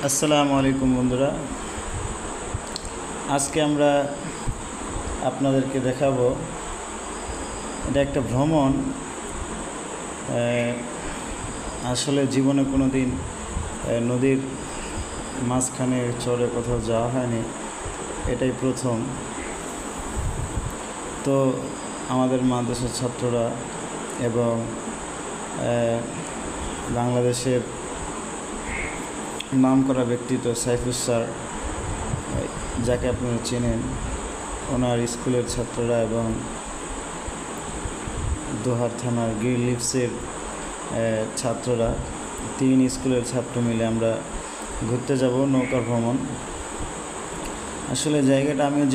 আসসালামু আলাইকুম বন্ধুরা, আজকে আমরা আপনাদেরকে দেখাবো এটা একটা ভ্রমণ। আসলে জীবনে কোনো দিন নদীর মাঝখানে চরে কোথাও যাওয়া হয়নি, এটাই প্রথম। তো আমাদের মাদ্রাসার ছাত্ররা এবং বাংলাদেশের নামকরা ব্যক্তিত্ব সাইফুস স্যার, যাকে আপনারা চেনেন, ওনার স্কুলের ছাত্ররা এবং দোহার থানার গ্রিন লিভসের ছাত্ররা, 3 স্কুলের ছাত্র মিলে আমরা ঘুরতে যাব নৌকা ভ্রমণ। আসলে জায়গাটা আমিও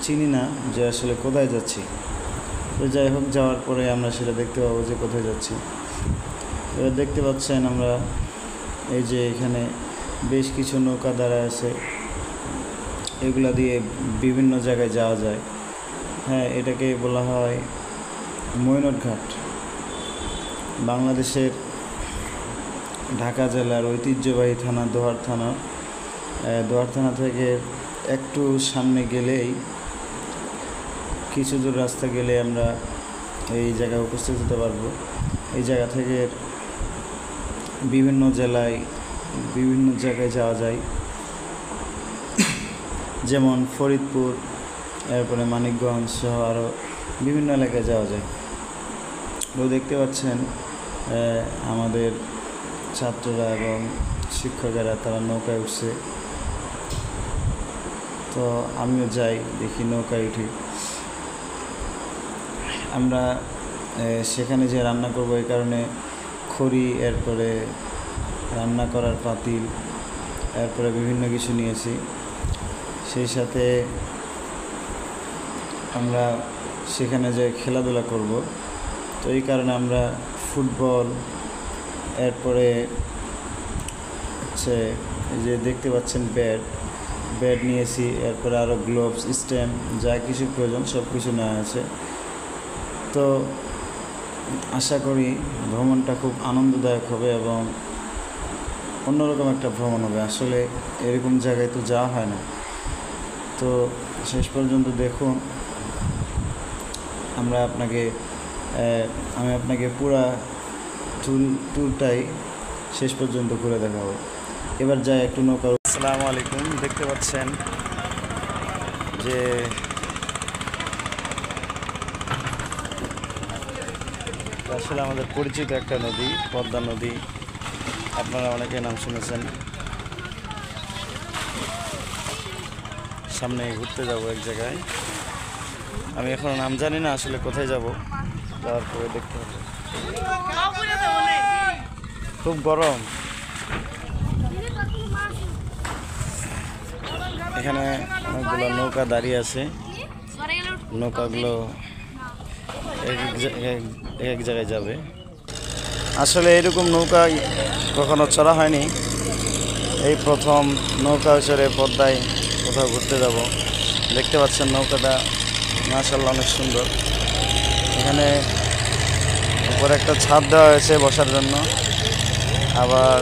চিনি না যে আসলে কোথায় যাচ্ছি। তো যাই হোক, যাওয়ার পরে আমরা সেটা দেখতে পাবো যে কোথায় যাচ্ছি। এবার দেখতে পাচ্ছেন আমরা এই যে এখানে বেশ কিছু নৌকা দাঁড়ায় আছে, এগুলা দিয়ে বিভিন্ন জায়গায় যাওয়া যায়। হ্যাঁ, এটাকে বলা হয় মৈনট ঘাট। বাংলাদেশের ঢাকা জেলার ঐতিহ্যবাহী থানা দোহার থানা থেকে একটু সামনে গেলেই, কিছু দূর রাস্তা গেলে আমরা এই জায়গায় উপস্থিত হতে পারবো। এই জায়গা থেকে বিভিন্ন জায়গায় যাওয়া যায়, যেমন ফরিদপুর, এরপরে মানিকগঞ্জ সহ আরও বিভিন্ন এলাকায় যাওয়া যায়। তো দেখতে পাচ্ছেন আমাদের ছাত্ররা এবং শিক্ষকেরা তারা নৌকায় উঠছে। তো আমিও যাই, দেখি নৌকায় উঠি। আমরা সেখানে যে রান্না করব, এই কারণে খড়ি, এরপরে রান্না করার পাতিল, এরপরে বিভিন্ন কিছু নিয়েছি। সেই সাথে আমরা সেখানে যে খেলাধুলা করব, তো এই কারণে আমরা ফুটবল, এরপরে হচ্ছে এই যে দেখতে পাচ্ছেন ব্যাট নিয়েছি, এরপরে আরও গ্লোভস, স্ট্যাম্প, যা কিছু প্রয়োজন সব কিছু নেওয়া আছে। তো আশা করি ভ্রমণটা খুব আনন্দদায়ক হবে এবং অন্যরকম একটা ভ্রমণ হবে। আসলে এরকম জায়গায় তো যাওয়া হয় না। তো শেষ পর্যন্ত দেখুন, আমি আপনাকে পুরা ট্যুরটাই শেষ পর্যন্ত ঘুরে দেখাবো। এবার যাই একটু নৌকা। আসসালামু আলাইকুম, দেখতে পাচ্ছেন যে আসলে আমাদের পরিচিত একটা নদী, পদ্মা নদী। আপনারা অনেকে নাম শুনেছেন। সামনে ঘুরতে যাব এক জায়গায়, আমি এখন নাম জানি না আসলে কোথায় যাব, যাওয়ার পরে দেখতে হবে। খুব গরম এখানে, অনেকগুলো নৌকা দাঁড়িয়ে আছে। নৌকাগুলো এক জায়গায় যাবে। আসলে এরকম নৌকা কখনো চড়া হয়নি, এই প্রথম নৌকা চড়ে পদ্মায় কোথাও ঘুরতে যাব। দেখতে পাচ্ছেন নৌকাটা মাশাআল্লাহ অনেক সুন্দর। এখানে উপরে একটা ছাদ দেওয়া হয়েছে বসার জন্য, আবার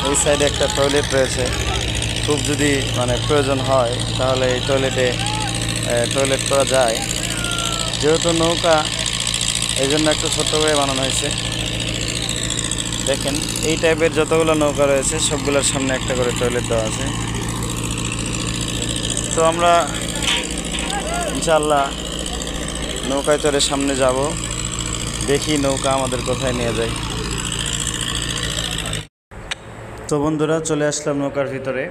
এই সাইডে একটা টয়লেট রয়েছে। খুব যদি প্রয়োজন হয় তাহলে এই টয়লেট করা যায়। যেহেতু নৌকা, এই জন্য একটু ছোট্ট করে বানানো হয়েছে। দেখেন, এই টাইপের যতগুলো নৌকা রয়েছে সবগুলোর সামনে একটা করে টয়লেট দেওয়া আছে। তো আমরা ইনশাআল্লাহ নৌকায় চড়ে সামনে যাব, দেখি নৌকা আমাদের কোথায় নিয়ে যায়। তো বন্ধুরা, চলে আসলাম নৌকার ভিতরে।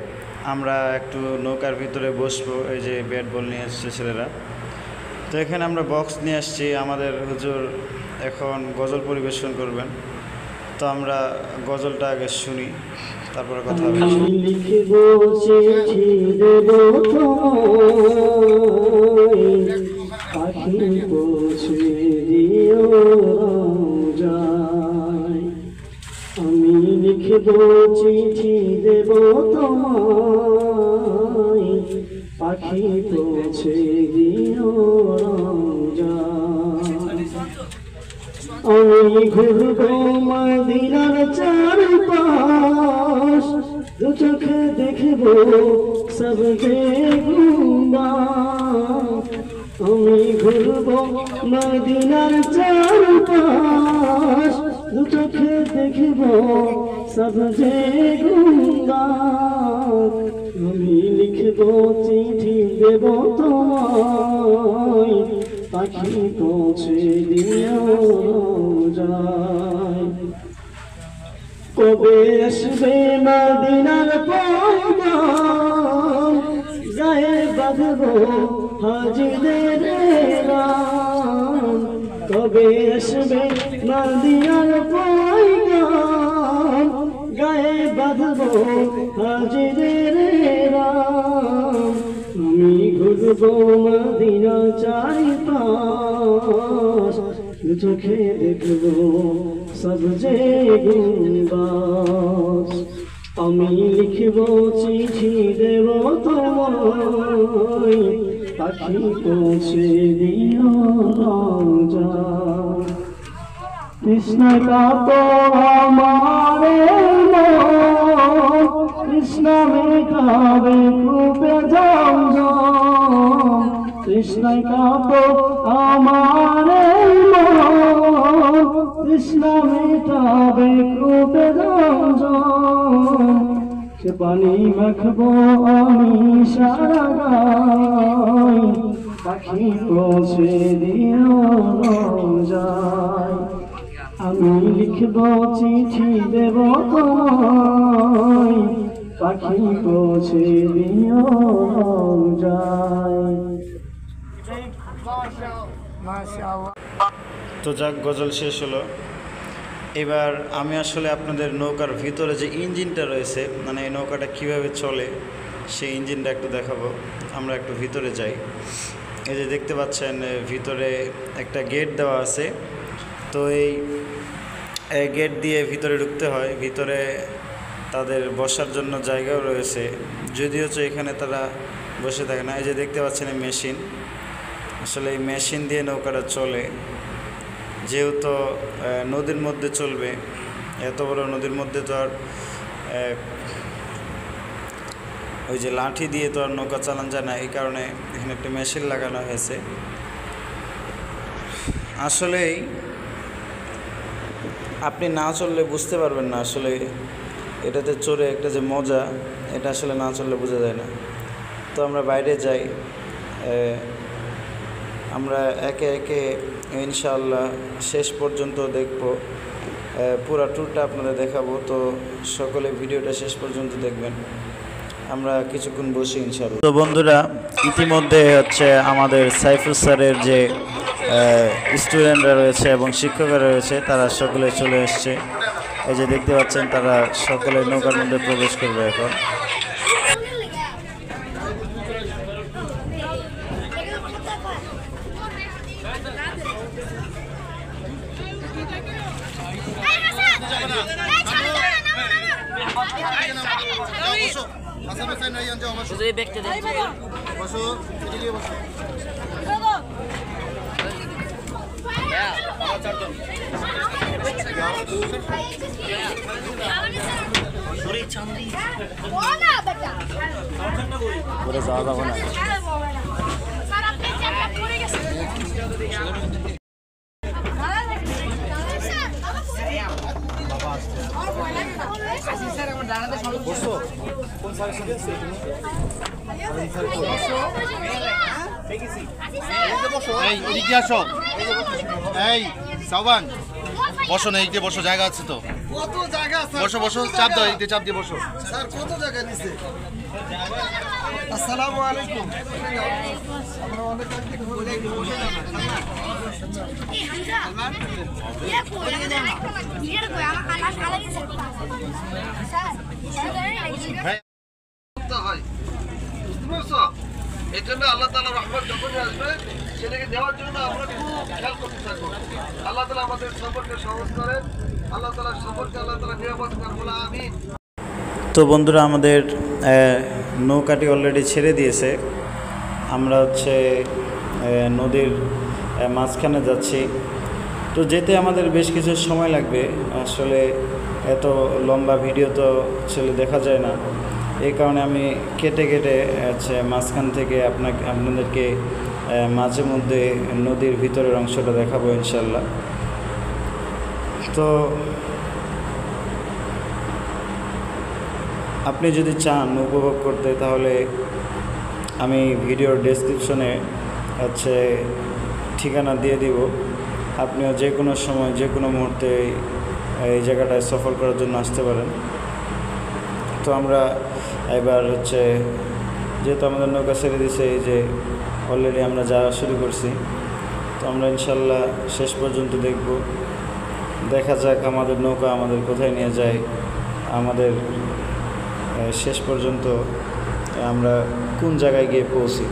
আমরা একটু নৌকার ভিতরে বসবো। এই যে ব্যাট বল নিয়ে আসছে ছেলেরা। তো এখানে আমরা বক্স নিয়ে আসছি। আমাদের হুজুর এখন গজল পরিবেশন করবেন। তো আমরা গজলটা আগে শুনি, তারপরে কথা হবে। আমি লিখব চিঠি দেব তোমায়, পাখি পৌঁছে দিও রওজায়। আমি ঘুরবো মদিনার চারপাশ, দু চোখে দেখব সব যে গুম্বা আমি ঘুরব মদিনার চারপাশ দু চোখে দেখব সব যে গুম্বা আমি লিখব চিঠি দেব তোমায় পাখি পৌঁছে দিও যায় কবে আসবে মদিনার পয়গাম গায়ে বাঁধবো হাজিদের রাম কবে আসবে মদিনার পয়গাম গায়ে বাঁধবো হাজিদের রাম আমি ঘুরবো মদিনা চারিপাশ চোখে দেখবো সব যে গুম্বাস আমি লিখব চিঠি দেব তোমায় পাখি পৌঁছে দিও যায় কৃষ্ণ কাতো আমারে কৃষ্ণ মেঘাবে রূপে যাও কৃষ্ণ কাতো আমারে কৃষ্ণ মেঘাবে রূপে যাও সে পানি মাখবো আমি সারা গায় পাখি পৌঁছে দিও যায় আমি লিখব চিঠি দেব তোমায় পাখি পৌঁছে দিও যায় তো যাক, গজল শেষ হলো। এবার আমি আসলে আপনাদের নৌকার ভিতরে যে ইঞ্জিনটা রয়েছে, মানে এই নৌকাটা কিভাবে চলে সেই ইঞ্জিনটা একটু দেখাবো। আমরা একটু ভিতরে যাই। এই যে দেখতে পাচ্ছেন ভিতরে একটা গেট দেওয়া আছে। তো এই গেট দিয়ে ভিতরে ঢুকতে হয়। ভিতরে তাদের বসার জন্য জায়গাও রয়েছে, যদিও এখানে তারা বসে থাকে না। এই যে দেখতে পাচ্ছেন এই মেশিন, আসলে এই মেশিন দিয়ে নৌকাটা চলে। যেহেতু নদীর মধ্যে চলবে, এত বড় নদীর মধ্যে তো আর ওই যে লাঠি দিয়ে তো আর নৌকা চালান যায় না, এই কারণে এখানে একটা মেশিন লাগানো হয়েছে। আসলেই আপনি না চললে বুঝতে পারবেন না আসলে এটাতে চড়ে একটা যে মজা, এটা আসলে না চললে বোঝা যায় না। তো আমরা বাইরে যাই, আমরা একে একে ইনশাআল্লাহ শেষ পর্যন্ত দেখব, পুরো ট্যুরটা আপনাদের দেখাবো। তো সকলে ভিডিওটা শেষ পর্যন্ত দেখবেন। আমরা কিছুক্ষণ বসি ইনশাআল্লাহ। তো বন্ধুরা, ইতিমধ্যে আমাদের সাইফুল স্যারের যে স্টুডেন্টরা রয়েছে এবং শিক্ষকরা রয়েছে, তারা সকলে চলে এসছে। এই যে দেখতে পাচ্ছেন, তারা সকলে নৌকার মধ্যে প্রবেশ করবে এখন। করে যাওয়া যাবে না। এই সাবান বসো না, এই যে বসো, জায়গা আছে তো। কত জায়গা আছে? বসো বসো, চাপ দাও, এই যে চাপ দিয়ে বসো। স্যার কত জায়গা নিছে? আসসালামু আলাইকুম। আমরা অনেক আগে থেকে বলে বসে হয়, বুঝতে পারছো? এই জন্য আল্লাহ তাআলা রহমত যখনই আসবে সেটাকে দেওয়ার জন্য আমরা খুব খেয়াল করতে থাকবো। আল্লাহ তাআলা আমাদের সফরকে সহজ করেন, আল্লাহ তাআলা সফরকে আল্লাহ তাআলা নিরাপদ করেন, বলে আমিন। তো বন্ধুরা, আমাদের নৌকাটি অলরেডি ছেড়ে দিয়েছে। আমরা নদীর মাঝখানে যাচ্ছি। তো যেতে আমাদের বেশ কিছু সময় লাগবে। আসলে এত লম্বা ভিডিও তো আসলে দেখা যায় না, এই কারণে আমি কেটে কেটে মাঝখান থেকে আপনাদেরকে মাঝে মধ্যে নদীর ভিতরের অংশটা দেখাবো ইনশাল্লাহ। তো আপনি যদি চান উপভোগ করতে, তাহলে আমি ভিডিওর ডেসক্রিপশনে ঠিকানা দিয়ে দিব। আপনিও যে কোনো সময় যে কোনো মুহূর্তে এই জায়গাটায় সফর করার জন্য আসতে পারেন। তো আমরা এবার যেহেতু আমাদের নৌকা ছেড়ে দিছে, এই যে অলরেডি আমরা যাওয়া শুরু করছি, তো আমরা ইনশাল্লাহ শেষ পর্যন্ত দেখব। দেখা যাক আমাদের নৌকা আমাদের কোথায় নিয়ে যায়, আমাদের শেষ পর্যন্ত আমরা কোন জায়গায় গিয়ে পৌঁছি।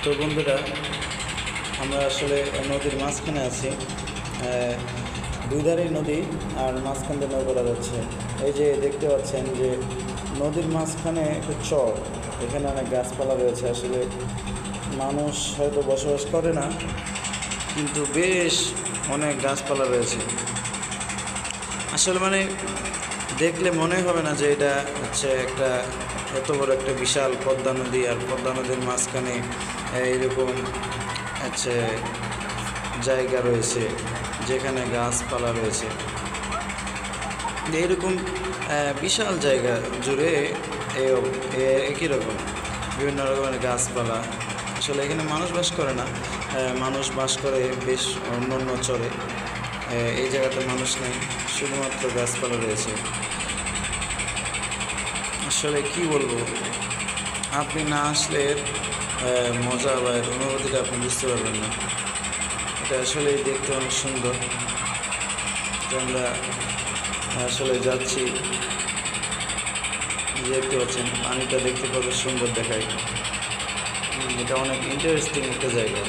তো বন্ধুরা, আমরা আসলে নদীর মাঝখানে আছি, দুই ধারেই নদী আর মাঝখান দিয়ে নৌকা যাচ্ছে। এই যে দেখতে পাচ্ছেন যে নদীর মাঝখানে একটা চর, এখানে অনেক গাছপালা রয়েছে। আসলে মানুষ হয়তো বসবাস করে না, কিন্তু বেশ অনেক গাছপালা রয়েছে। আসলে দেখলে মনে হবে না যে এটা একটা এত বড় একটা বিশাল পদ্মা নদী, আর পদ্মা নদীর মাঝখানে এইরকম জায়গা রয়েছে যেখানে গাছপালা রয়েছে। এরকম বিশাল জায়গা জুড়ে একই রকম বিভিন্ন রকমের গাছপালা। আসলে এখানে মানুষ বাস করে না, মানুষ বাস করে বেশ অন্য চরে। এই জায়গাতে মানুষ নেই, শুধুমাত্র গাছপালা রয়েছে। আসলে কি বলবো, আপনি না আসলে এর মজা বা এর অনুভূতিটা আপনি বুঝতে পারবেন না। এটা আসলে দেখতে অনেক সুন্দর। তো আমরা আসলে যাচ্ছি, দেখতে পাচ্ছেন পানিটা দেখতে কত সুন্দর দেখায়। এটা অনেক ইন্টারেস্টিং একটা জায়গা।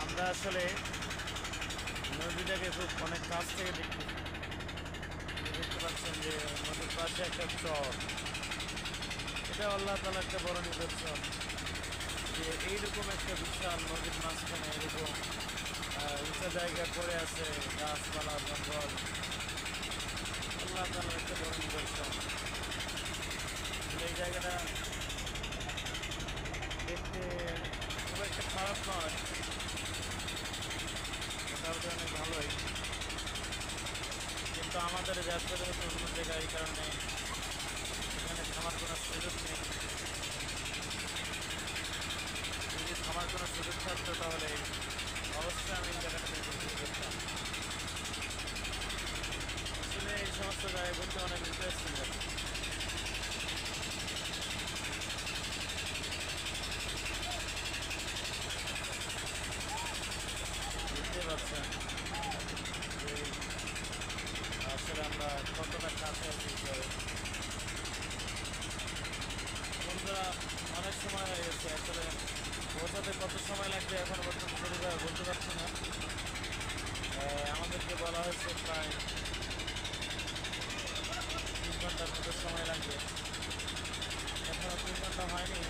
আমরা আসলে নদীটাকে খুব অনেক কাছ থেকে দেখতে পাচ্ছেন যে নদীর পাশে একটা চর। এটা আল্লাহ তাআলার একটা বড় নিদর্শন যে এইরকম একটা বিশাল নদীর মাঝখানে এরকম উঁচা জায়গা পড়ে আছে, গাছপালা জঙ্গল। আল্লাহ তাআলার একটা বড় নিদর্শন। এই জায়গাটা দেখতে খুব একটা খারাপ নয়, মোটামুটি অনেক ভালোই। কিন্তু আমাদের যাত্রা হচ্ছে অন্য জায়গায়, এই কারণে এখানে থামার কোনো সুযোগ নেই। সুযোগ থাকতো তাহলে অবশ্যই আমি এই জায়গাটাতে ঘুরতে করতাম। আসলে এই সমস্ত জায়গায় ঘুরতে অনেক ইন্টারেস্টিং লাগে। বুঝতে পারছেন যে আসলে আমরা কতটা কাছে আছি শহরে। বন্ধুরা অনেক সময় হয়ে গেছে, আসলে পৌঁছাতে কত সময় লাগবে এখন পর্যন্ত সঠিকভাবে বলতে পারছি না। আমাদেরকে বলা হয়েছে প্রায় 3 ঘন্টার মতো সময় লাগবে, এখনও 3 ঘন্টা হয়নি।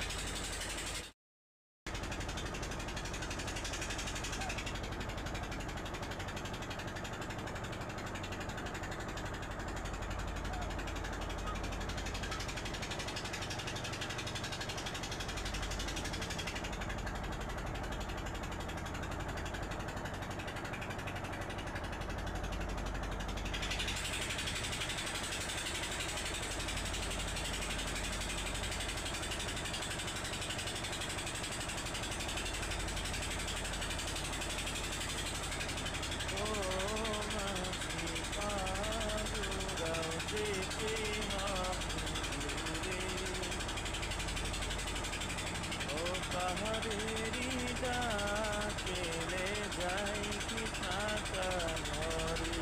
পাহাড়েরি ডাকেলে যাই কি থাকা ঘরে।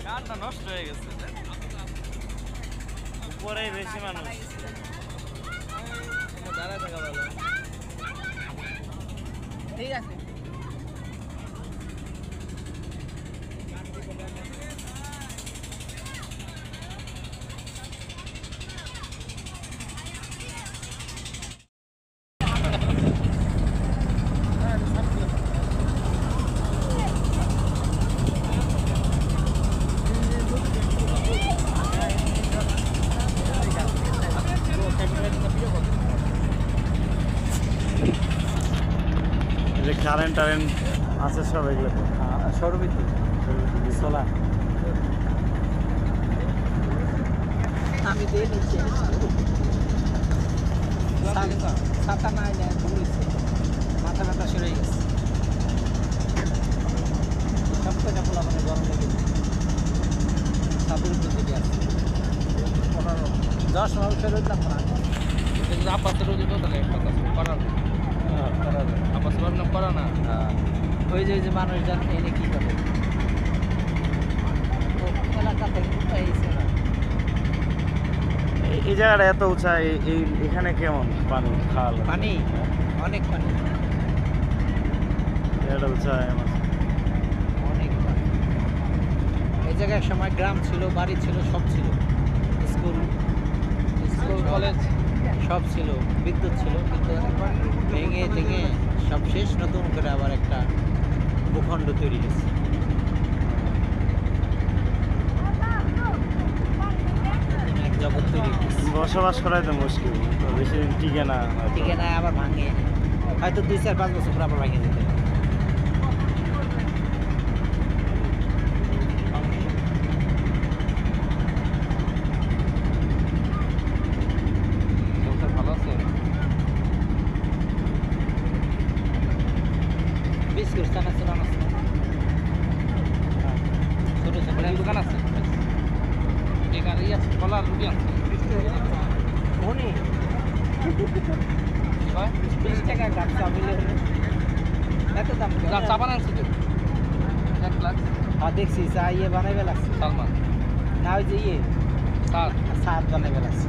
কানটা নষ্ট হয়ে গেছে, উপরেই বেশি মানুষ। দাঁড়ায় থাকা ভালো। ঠিক আছে। কারেন্ট টারেন্ট আছে সব এগুলো সৌরবিদ্যুৎ সোলার। আমি দিয়ে নিচ্ছি ছাতা নাই না ঘুরেছে, মাথা ব্যথা শুরু হয়ে গেছে, সব কটা পোলা মানে গরম লেগে সাবুর দিকে আছে 10 মাস ফেরত না আপাতত রোজ তাহলে একটা কাজ করার করা না। ওই যে মানুষজন এনে কি করে এলাকা থেকে এই জায়গাটা এত উঁচা, এই এখানে কেমন পানি খাল? পানি অনেক পানি, এটা উঁচা অনেক পানি। এই জায়গায় এক সময় গ্রাম ছিল, বাড়ি ছিল, সব ছিল, স্কুল কলেজ সব ছিল, বিদ্যুৎ ছিল, কিন্তু ভেঙে ভেঙে সব শেষ, নতুন করে আবার একটা ভূখণ্ড তৈরি হয়েছে। এক জগৎ তৈরি হয়েছে, বসবাস করাই তো মুশকিল, বেশি দিন টিকে না। টিকে না, আবার ভাঙে, হয়তো 2-4-5 বছর পর আবার ভাঙে যেতে পারে। আর রুটি আনছি। অনেক 20 টাকা গ্রাম চা মিলে হলে এত দাম কেন? চা বানাচ্ছি তো 1 লাখ হ্যাঁ দেখছি চা ইয়ে বানাইবে লাগছে সালমান না ওই যে ইয়ে স্যার সাত বানাইবে লাগছে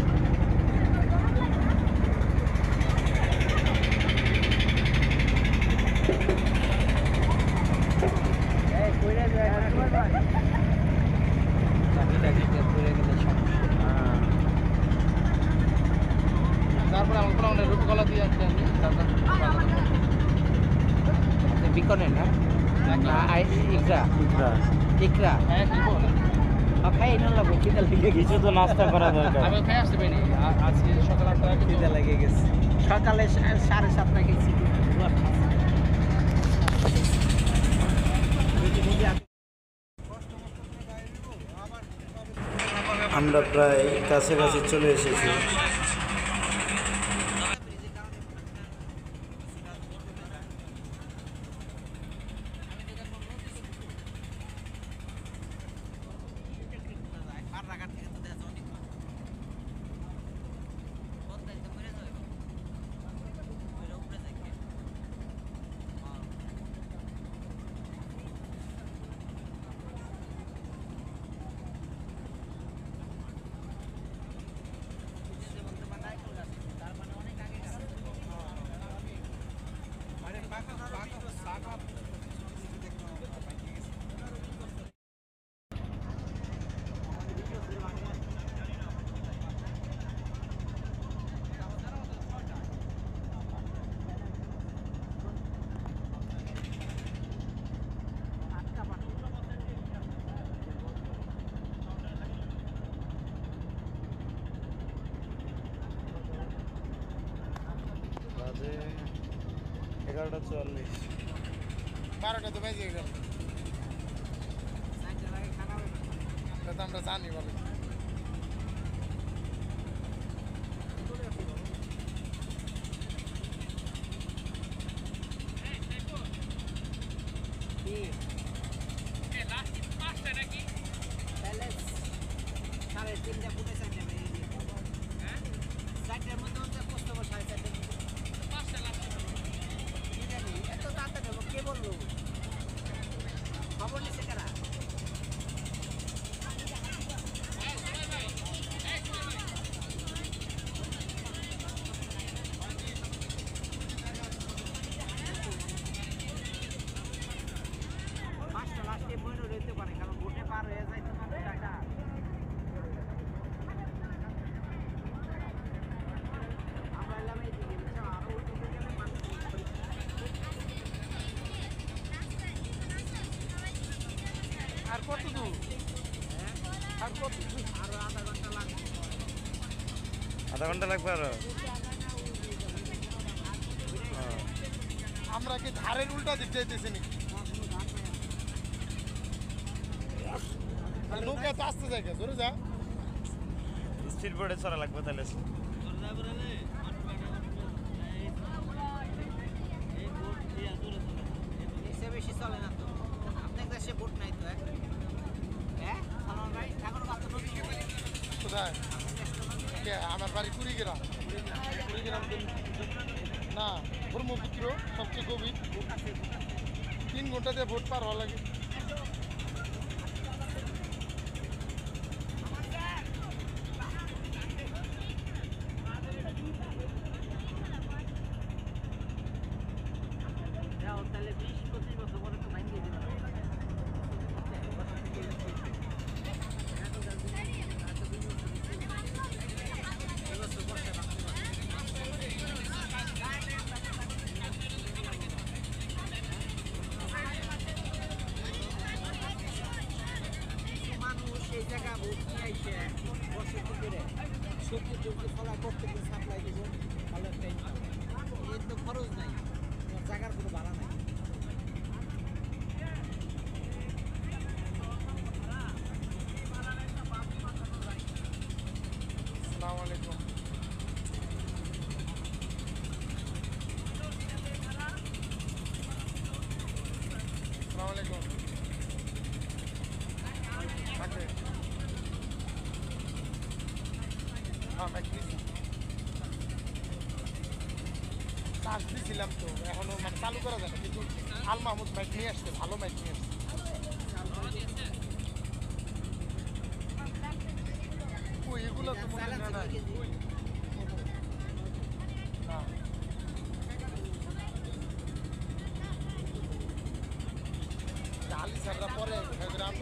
তারপরে আমার কোনো রুটি কলা দিয়ে আসতে আমি বিকনের না ইকরা ইকরা। ইকরা হ্যাঁ কি বল খাই না লাগবে খিদে লেগে কিছু তো নাস্তা করা দরকার। আমি খাই আসতে পারিনি আজকে সকাল 8টা আগে খিদে লেগে গেছে সকালে 7:30 গেছি আমরা প্রায় কাছাকাছি চলে এসেছি। বাজে 11:44। 12টা তো বেজে গেল, এটা তো আমরা জানি বলে। আর কত দূর আর কত দূর আরো আধা ঘন্টা লাগবে আধা ঘন্টা লাগবে আরো। আমরা কি ধারের উল্টা দিক যাইতেছি নাকি? নৌকা তো আসতে যায়, জোরে যা। স্পিড বোর্ডে চড়া লাগবে তাহলে। এসে বেশি চলে না তো আপনার দেশে বোট নাই তো হ্যাঁ সালমান ভাই এখন কত নদী কোথায়? কে? আমার বাড়ি কুড়িগ্রাম। কুড়িগ্রাম না, ব্রহ্মপুত্র সবচেয়ে গভীর। 3 ঘন্টা দিয়ে ভোট পার হওয়া লাগে। তাহলে 20-25 বছর পরে তো ভাঙিয়ে দিতে হবে মানুষ এই জায়গা ভোট নিয়ে আইসে বসে কি করে সবজি টবজি ফলা করতে গিয়ে সাপ্লাই দিব ভালো একটা ইনকাম এর তো খরচ নাই জায়গার কোনো ভাড়া নাই আসসালামু আলাইকুম। আসসালামু আলাইকুম। থাকবে। ম্যাক দিছি, চার্জ দিছিলাম তো, এখনো মানে চালু করা যায় না, কিন্তু আল মাহমুদ ম্যাক নিয়ে আসছে, ভালো ম্যাক নিয়ে আসছে। ওই এগুলো তো মনে হয় না, না আলি স্যাররা পরে গ্রাম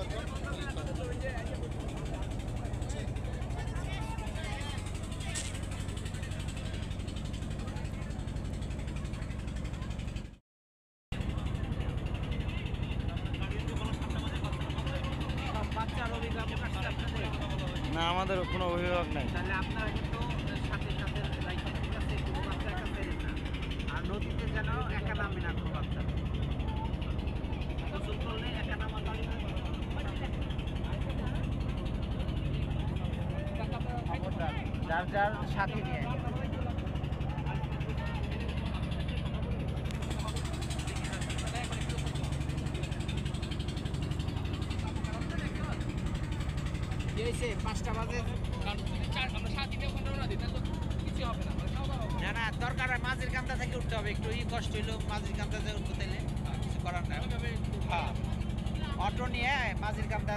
বাচ্চার অভিভাবক আসলে আপনাদের না, আমাদের কোনো অভিভাবক নাই। তাহলে আপনারা কিন্তু সাথে সাথে রাইখা ঠিক আছে, কোনো বাচ্চা একা ফেরেন না। আর নদীতে যেন একা নামে না কোনো বাচ্চা, গোসল করলে একা নামা যাবে না। যার যার সাথে নিয়ে দিয়েছে 5টা বাজে। না না দরকার হয় মাঝির কান্দা থেকে উঠতে হবে, একটু কষ্ট হইলো মাঝির কান্দা থেকে উঠতে তাইলে কিছু করার নাই। হ্যাঁ অটো নিয়ে মাঝির কান্দা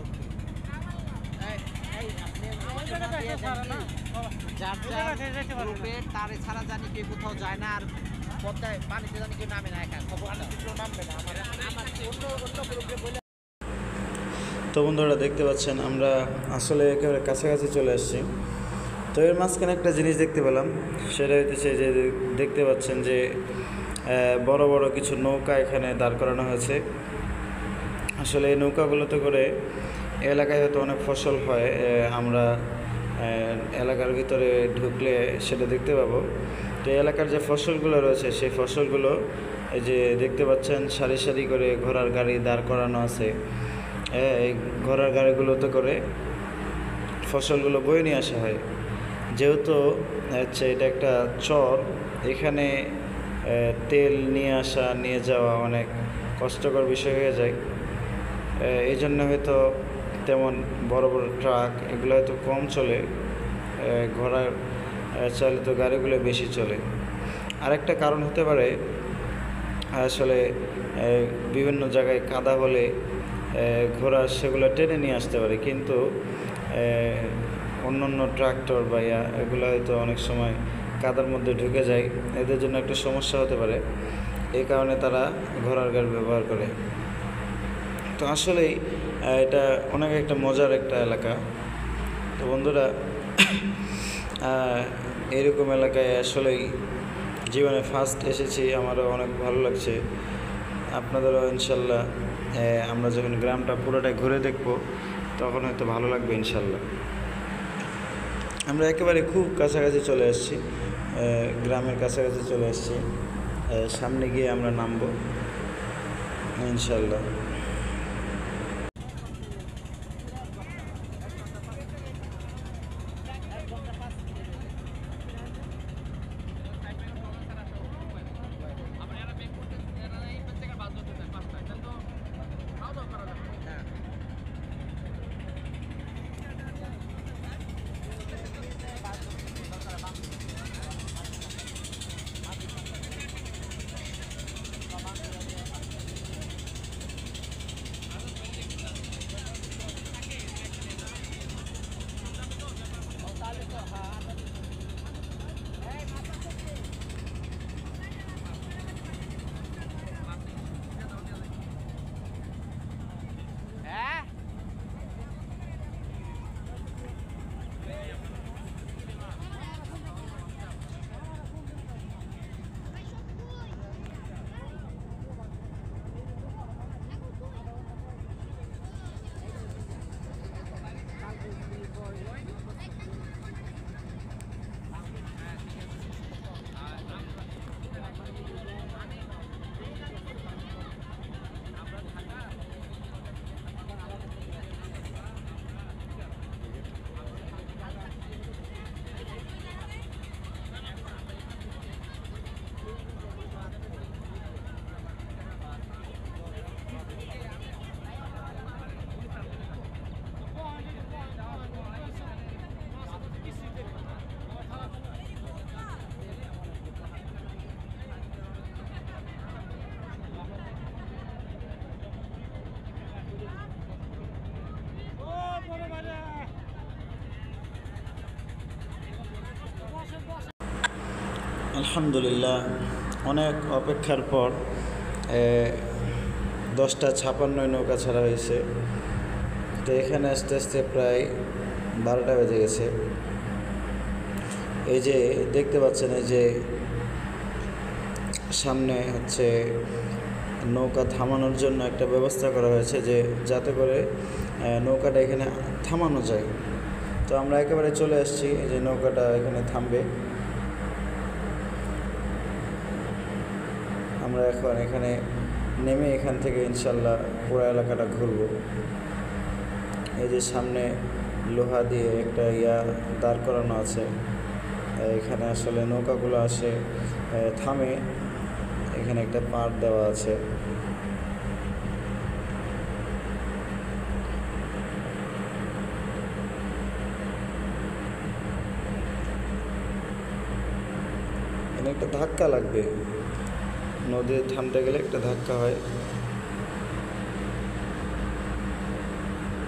উঠতে। তারে ছাড়া জানি কেউ কোথাও যায় না, আর পদ্মায় পানিতে জানি কেউ নামে না, একা খবর নামবে না। আমার অন্য গ্রুপে বলে। তো বন্ধুরা দেখতে পাচ্ছেন আমরা আসলে একেবারে কাছাকাছি চলে আসছি। তো এর মাঝখানে একটা জিনিস দেখতে পেলাম, সেটা হচ্ছে যে দেখতে পাচ্ছেন যে বড় বড় কিছু নৌকা এখানে দাঁড় করানো হয়েছে। আসলে এই নৌকাগুলোতে করে এলাকায় হয়তো অনেক ফসল হয়, আমরা এলাকার ভিতরে ঢুকলে সেটা দেখতে পাবো। তো এলাকার যে ফসলগুলো রয়েছে সেই ফসলগুলো এই যে দেখতে পাচ্ছেন সারি সারি করে ঘোড়ার গাড়ি দাঁড় করানো আছে। এই ঘোড়ার গাড়িগুলোতে করে ফসলগুলো বয়ে নিয়ে আসা হয়। যেহেতু হচ্ছে এটা একটা চর, এখানে তেল নিয়ে আসা নিয়ে যাওয়া অনেক কষ্টকর বিষয় হয়ে যায়। এই জন্য হয়তো তেমন বড় বড় ট্রাক এগুলো হয়তো কম চলে, ঘোড়ার চালিত গাড়িগুলো বেশি চলে। আরেকটা কারণ হতে পারে আসলে বিভিন্ন জায়গায় কাদা হলে ঘোড়া সেগুলো টেনে নিয়ে আসতে পারে, কিন্তু অন্য ট্রাক্টর বা এগুলো হয়তো অনেক সময় কাদার মধ্যে ঢুকে যায়, এদের জন্য একটা সমস্যা হতে পারে। এই কারণে তারা ঘোড়ার গাড়ি ব্যবহার করে। তো আসলেই এটা অনেক একটা মজার একটা এলাকা। তো বন্ধুরা এরকম এলাকায় আসলেই জীবনে ফার্স্ট এসেছি, আমারও অনেক ভালো লাগছে। আপনাদেরও ইনশাল্লাহ আমরা যখন গ্রামটা পুরোটাই ঘুরে দেখব তখন হয়তো ভালো লাগবে ইনশাল্লাহ। আমরা একেবারে খুব কাছাকাছি চলে আসছি, গ্রামের কাছাকাছি চলে আসছি। সামনে গিয়ে আমরা নামবো ইনশাল্লাহ। আলহামদুলিল্লাহ, অনেক অপেক্ষার পর 10:56 নৌকা ছাড়া হয়েছে। তো এখানে আস্তে আস্তে প্রায় 12টা বেজে গেছে। এই যে দেখতে পাচ্ছেন, এই যে সামনে হচ্ছে নৌকা থামানোর জন্য একটা ব্যবস্থা করা হয়েছে, যে যাতে করে নৌকাটা এখানে থামানো যায়। তো আমরা একেবারে চলে আসছি, যে নৌকাটা এখানে থামবে। আমরা এখন এখানে নেমে এখান থেকে ইনশাল্লাহ পুরো এলাকাটা ঘুরব। এই যে সামনে লোহা দিয়ে একটা দাঁড় করানো আছে, এখানে আসলে নৌকাগুলো আসে থামে, এখানে একটা পাড় দেওয়া আছে। এখানে একটা ধাক্কা লাগবে, নদী থামতে গেলে একটা ধাক্কা হয়।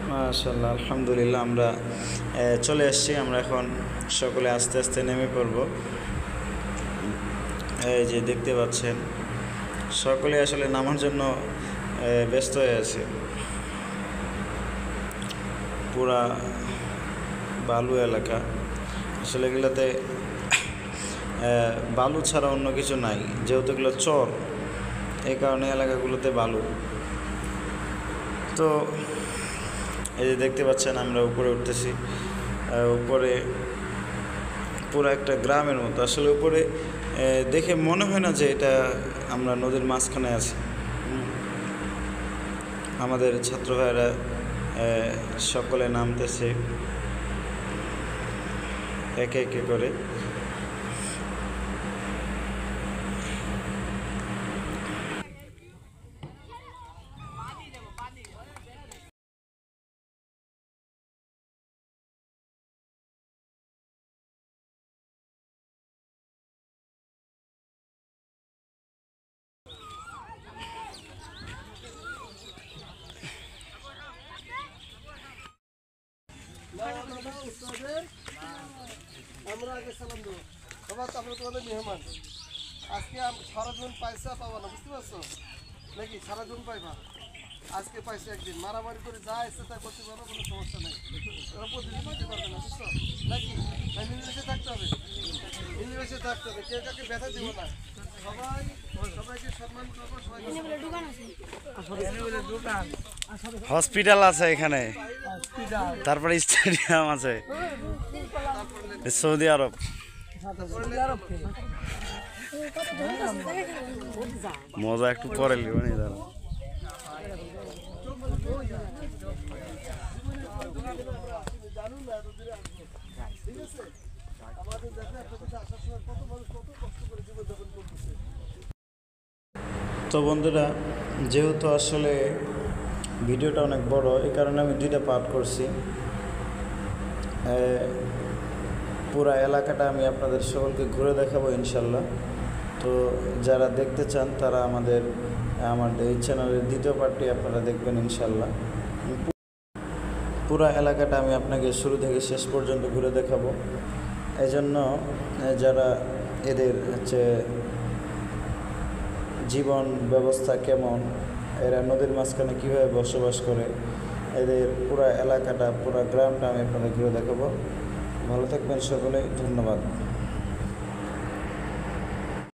মাশাআল্লাহ, আলহামদুলিল্লাহ, আমরা চলে আসছি। আমরা এখন সকলে আস্তে আস্তে নেমে পড়ব। এই যে দেখতে পাচ্ছেন, সকলে আসলে নামার জন্য ব্যস্ত হয়ে আছে। পুরা বালু এলাকা, আসলে এগুলোতে বালু ছাড়া অন্য কিছু নাই, যেহেতু এগুলো চর, এই কারণে এলাকাগুলোতে বালু। তো এই যে দেখতে পাচ্ছেন, আমরা উপরে উঠতেছি। উপরে পুরো একটা গ্রামের মতো, আসলে উপরে দেখে মনে হয় না যে এটা আমরা নদীর মাঝখানে আছি। আমাদের ছাত্র ভাইয়েরা সকলে নামতেছে একে একে করে। আমরা আগে সালাম দেবো। বাবা, তারপরে তোমাদের মেহমান। আজকে সারা জন পয়সা পাবা না, বুঝতে পারছো নাকি? সারা জন পাইবা, আজকে পাইছে একদিন। মারামারি করে যা এসে তা করতে পারো, কোনো সমস্যা নেই। ওরা প্রতিদিন দিতে পারবে না, বুঝছো নাকি? মিলেমিশে থাকতে হবে, মিলেমিশে থাকতে হবে, কেউ কাকে ব্যথা দিব না। সবাই সবাইকে সম্মান করবো, সবাইকে হসপিটাল আছে এখানে, তারপরে স্টেডিয়াম আছে, সৌদি আরব। মজা একটু পরে লিবানি দাঁড়া। তো বন্ধুরা, যেহেতু আসলে ভিডিওটা অনেক বড়, এই কারণে আমি 2টা পার্ট করছি। পুরা এলাকাটা আমি আপনাদের সকলকে ঘুরে দেখাবো ইনশাল্লাহ। তো যারা দেখতে চান তারা আমাদের এই চ্যানেলের 2য় পার্টটি আপনারা দেখবেন ইনশাল্লাহ। পুরা এলাকাটা আমি আপনাকে শুরু থেকে শেষ পর্যন্ত ঘুরে দেখাবো। এজন্য যারা এদের জীবন ব্যবস্থা কেমন, এরা নদীর মাঝখানে কীভাবে বসবাস করে, এদের পুরা এলাকাটা, পুরা গ্রামটা আমি আপনাদের ঘুরে দেখাবো। ভালো থাকবেন সকলে, ধন্যবাদ।